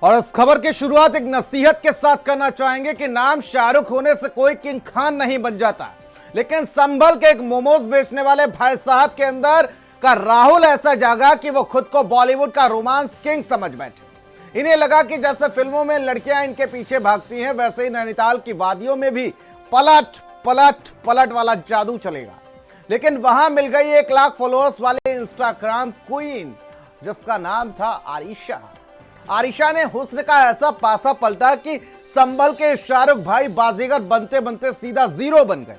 और इस खबर की शुरुआत एक नसीहत के साथ करना चाहेंगे कि नाम शाहरुख होने से कोई किंग खान नहीं बन जाता, लेकिन संभल के एक मोमोज बेचने वाले भाई साहब के अंदर का राहुल ऐसा जागा कि वो खुद को बॉलीवुड का रोमांस किंग समझ बैठे। इन्हें लगा कि जैसे फिल्मों में लड़कियां इनके पीछे भागती हैं, वैसे ही नैनीताल की वादियों में भी पलट पलट पलट वाला जादू चलेगा। लेकिन वहां मिल गई 1 लाख फॉलोअर्स वाले इंस्टाग्राम क्वीन, जिसका नाम था आरिशा। आरिशा ने हुस्न का ऐसा पासा पलटा कि संभल के शाहरुख भाई बाजीगर बनते बनते सीधा जीरो बन गए।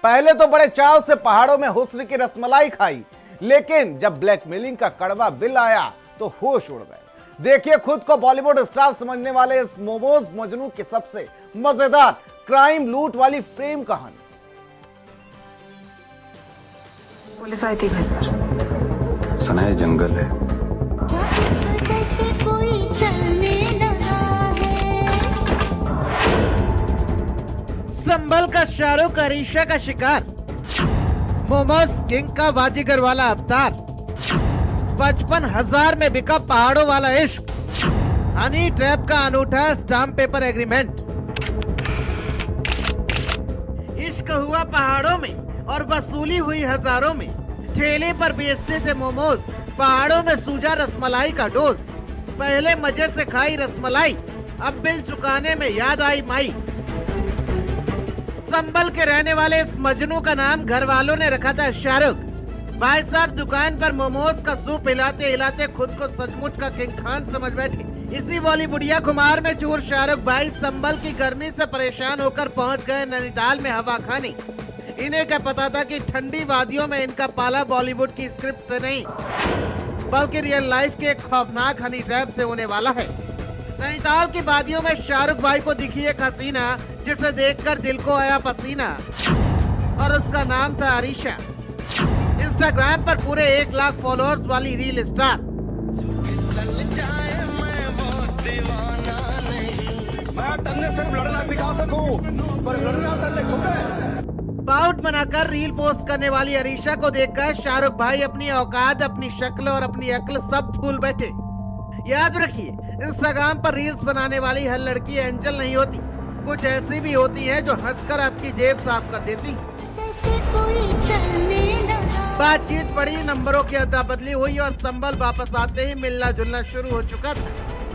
पहले तो बड़े चाव से पहाड़ों में हुस्न की रसमलाई खाई, लेकिन जब ब्लैकमेलिंग का कड़वा बिल आया तो होश उड़ गए। देखिए खुद को बॉलीवुड स्टार समझने वाले इस मोमोज मजनू की सबसे मजेदार क्राइम लूट वाली प्रेम कहानी। पुलिस आई थी घर पर। सनाए जंगल है। संभल का शाहरुख आरिशा का शिकार, मोमोज किंग का बाजीगर वाला अवतार, 55,000 में बिका पहाड़ों वाला इश्क, हनी ट्रैप का अनूठा स्टाम्प पेपर एग्रीमेंट। इश्क हुआ पहाड़ों में और वसूली हुई हजारों में। ठेले पर बेचते थे मोमोज, पहाड़ों में सूजा रसमलाई का डोज। पहले मजे से खाई रसमलाई, अब बिल चुकाने में याद आई माई। संभल के रहने वाले इस मजनू का नाम घर वालों ने रखा था शाहरुख। भाई साहब दुकान पर मोमोज का सूप हिलाते हिलाते खुद को सचमुच का किंग खान समझ बैठे। इसी बॉलीवुडिया खुमार में चूर शाहरुख भाई संभल की गर्मी से परेशान होकर पहुंच गए नैनीताल में हवा खाने। इन्हें क्या पता था कि ठंडी वादियों में इनका पाला बॉलीवुड की स्क्रिप्ट से नहीं, बल्कि रियल लाइफ के एक खौफनाक हनी ट्रैप से होने वाला है। नैनीताल की वादियों में शाहरुख भाई को दिखी एक हसीना, जिसे देखकर दिल को आया पसीना, और उसका नाम था आरिशा। इंस्टाग्राम पर पूरे 1 लाख फॉलोअर्स वाली रील स्टार। मैं सिर्फ लड़ना सिखा सकूं, पर लड़ना बाउट बनाकर रील पोस्ट करने वाली आरिशा को देखकर शाहरुख भाई अपनी औकात, अपनी शक्ल और अपनी अक्ल सब भूल बैठे। याद रखिए, इंस्टाग्राम पर रील्स बनाने वाली हर लड़की एंजल नहीं होती, कुछ ऐसी भी होती हैं जो हंसकर आपकी जेब साफ कर देती। बातचीत बड़ी, नंबरों की अदला बदली हुई और संभल वापस आते ही मिलना जुलना शुरू हो चुका था।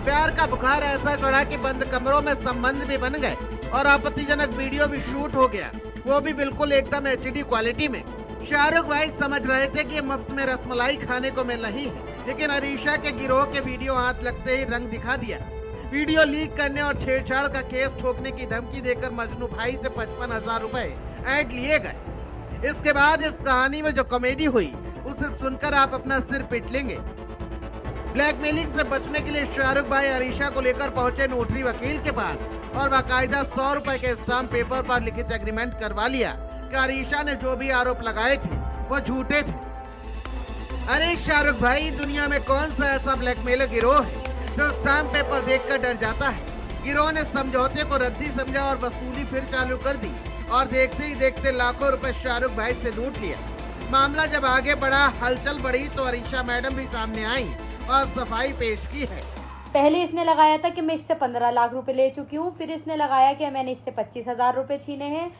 प्यार का बुखार ऐसा चढ़ा कि बंद कमरों में संबंध भी बन गए और आपत्तिजनक वीडियो भी शूट हो गया, वो भी बिल्कुल एकदम HD क्वालिटी में। शाहरुख भाई समझ रहे थे कि मुफ्त में रसमलाई खाने को मिल रही है, लेकिन आरिशा के गिरोह के वीडियो हाथ लगते ही रंग दिखा दिया। वीडियो लीक करने और छेड़छाड़ का केस ठोकने की धमकी देकर मजनू भाई से 55,000 रुपए ऐड लिए गए। इसके बाद इस कहानी में जो कॉमेडी हुई, उसे सुनकर आप अपना सिर पीट लेंगे। ब्लैकमेलिंग से बचने के लिए शाहरुख भाई आरिशा को लेकर पहुंचे नोटरी वकील के पास और बाकायदा 100 रुपए के स्टाम्प पेपर पर लिखित एग्रीमेंट करवा लिया कि आरिशा ने जो भी आरोप लगाए थे वो झूठे थे। अरे शाहरुख भाई, दुनिया में कौन सा ऐसा ब्लैकमेलर गिरोह है जो स्टाम्प पेपर देखकर डर जाता है। गिरोह ने समझौते को रद्दी समझा और वसूली फिर चालू कर दी, और देखते ही देखते लाखों रुपए शाहरुख भाई से लूट लिया। मामला जब आगे बढ़ा, हलचल बढ़ी, तो आरिशा मैडम भी सामने आई और सफाई पेश की है। पहले इसने लगाया था कि मैं इससे 15 लाख रुपए ले चुकी हूँ, फिर इसने लगाया कि मैंने इससे 25,000 रुपए छीने हैं,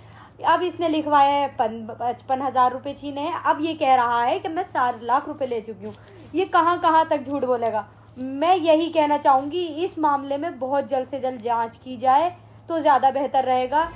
अब इसने लिखवाया है 55,000 रुपए छीने हैं, अब ये कह रहा है कि मैं 4 लाख रुपए ले चुकी हूँ। ये कहाँ कहाँ तक झूठ बोलेगा। मैं यही कहना चाहूँगी, इस मामले में बहुत जल्द से जल्द जांच की जाए तो ज़्यादा बेहतर रहेगा।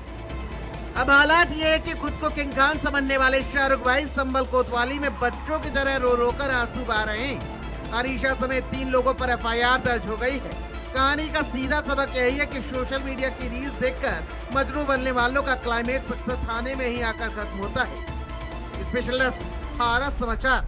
अब हालात ये है कि खुद को किंग खान समझने वाले शाहरुख भाई संभल कोतवाली में बच्चों की तरह रो रो कर आंसू बहा रहे हैं। आरिशा समेत 3 लोगों पर FIR दर्ज हो गई है। कहानी का सीधा सबक यही है कि सोशल मीडिया की रील्स देखकर मजनू बनने वालों का क्लाइमेक्स अक्सर थाने में ही आकर खत्म होता है। स्पेशल डेस्क, भारत समाचार।